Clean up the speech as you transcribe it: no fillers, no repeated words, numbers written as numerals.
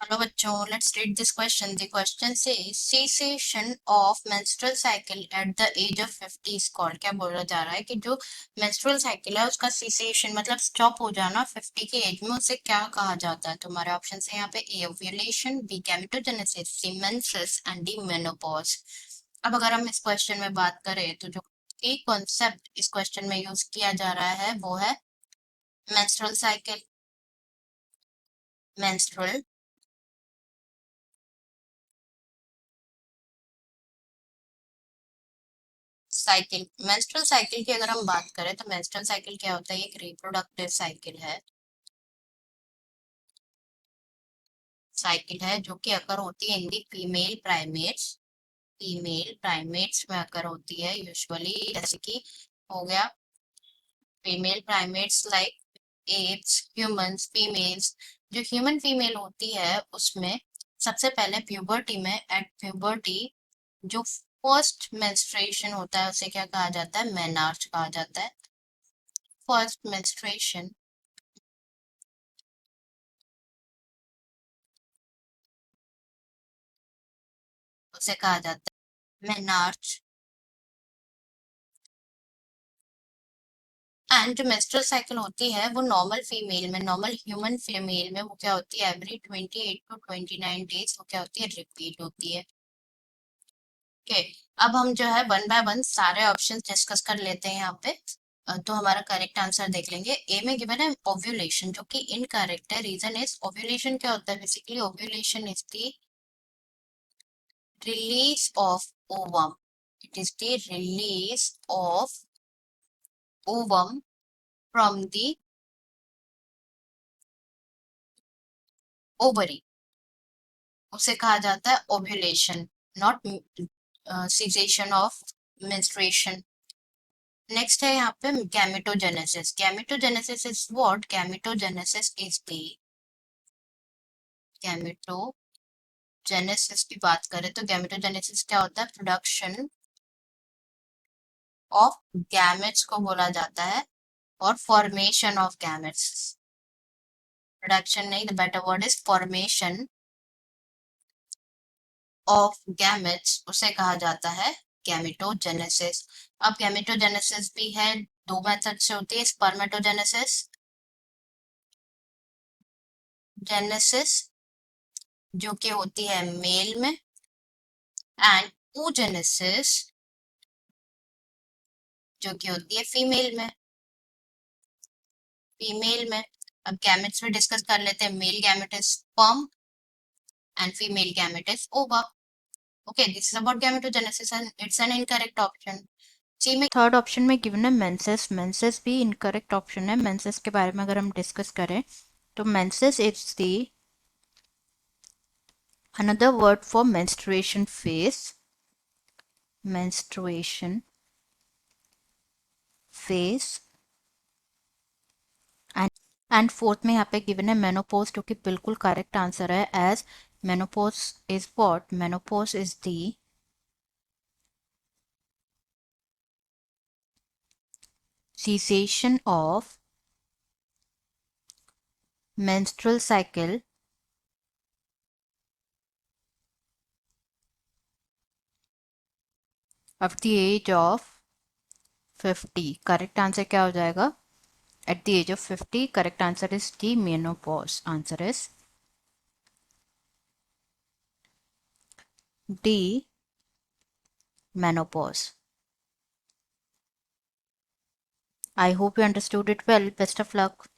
Hello बच्चों, let's read this question. The question says cessation of menstrual cycle at the age of 50 is called. क्या बोला जा रहा है कि जो menstrual cycle है उसका cessation मतलब स्टॉप हो जाना 50 के एज में, उसे क्या कहा जाता है. तुम्हारे ऑप्शन है यहाँ पे A ovulation, B gametogenesis, C menses and D menopause. अब अगर हम इस क्वेश्चन में बात करें तो जो की कॉन्सेप्ट इस क्वेश्चन में यूज किया जा रहा है वो है menstrual cycle. menstrual cycle. Menstrual cycle की अगर हम बात करें तो मेंस्ट्रुअल साइकिल क्या होता है? एक रिप्रोडक्टिव साइकिल है जो कि अकर होती है इन दी फीमेल प्राइमेट्स में अकर होती है यूजुअली. जैसे कि हो गया female primates like apps, humans, females. जो ह्यूमन फीमेल होती है उसमें सबसे पहले प्यूबर्टी में, एट प्यूबर्टी जो फर्स्ट मेंस्ट्रुएशन होता है उसे क्या कहा जाता है? मेनार्च कहा जाता है. फर्स्ट मेंस्ट्रुएशन उसे कहा जाता है मेनार्च. एंड जो मेंस्ट्रुअल साइकिल होती है वो नॉर्मल ह्यूमन फीमेल में वो क्या होती है? एवरी 28 to 29 डेज वो क्या होती है? रिपीट होती है. ओके, अब हम जो है वन बाय वन सारे ऑप्शंस डिस्कस कर लेते हैं यहाँ पे. तो हमारा करेक्ट आंसर देख लेंगे. ए में गिवन है ओव्यूलेशन, जो कि इनकरेक्ट है. रीजन इज ओव्यूलेशन क्या होता है? Basically ovulation is the release of ovum. It is the release of ovum from the ovary. उसे कहा जाता है ovulation, not cessation of menstruation. Next है यहाँ पे gametogenesis. Gametogenesis is what? Gametogenesis is the gametogenesis की बात करें तो गैमेटोजेनेसिस क्या होता है? प्रोडक्शन ऑफ गैमेट्स को बोला जाता है, और फॉर्मेशन ऑफ गैमेट्स. प्रोडक्शन नहीं, the better word is formation of gametes, उसे कहा जाता है गैमेटोजेनेसिस. अब गैमेटोजेनेसिस भी है, दो मेथड से होती है. स्पर्मेटोजेनेसिस जेनेसिस जो कि होती है मेल में, एंड oogenesis जो कि होती है फीमेल में. अब गैमेट्स में डिस्कस कर लेते हैं. Male gamete is sperm and female gamete is ओवा. Okay, this is about gametogenesis and it's an incorrect option. C में थर्ड ऑप्शन में गिवन है मेंसेस. मेंसेस भी इनकरेक्ट ऑप्शन है. मेंसेस के बारे में अगर हम डिस्कस करें तो menses is the another word for menstruation phase. menstruation phase and fourth में यहाँ पे गिवन है मेनोपोज, जो कि बिल्कुल करेक्ट आंसर है. As menopause is what? Menopause is the cessation of menstrual cycle of the age of 50. Correct answer क्या हो जाएगा? at the age of 50. Correct answer is D, menopause. Answer is D, menopause. I hope you understood it well. Best of luck.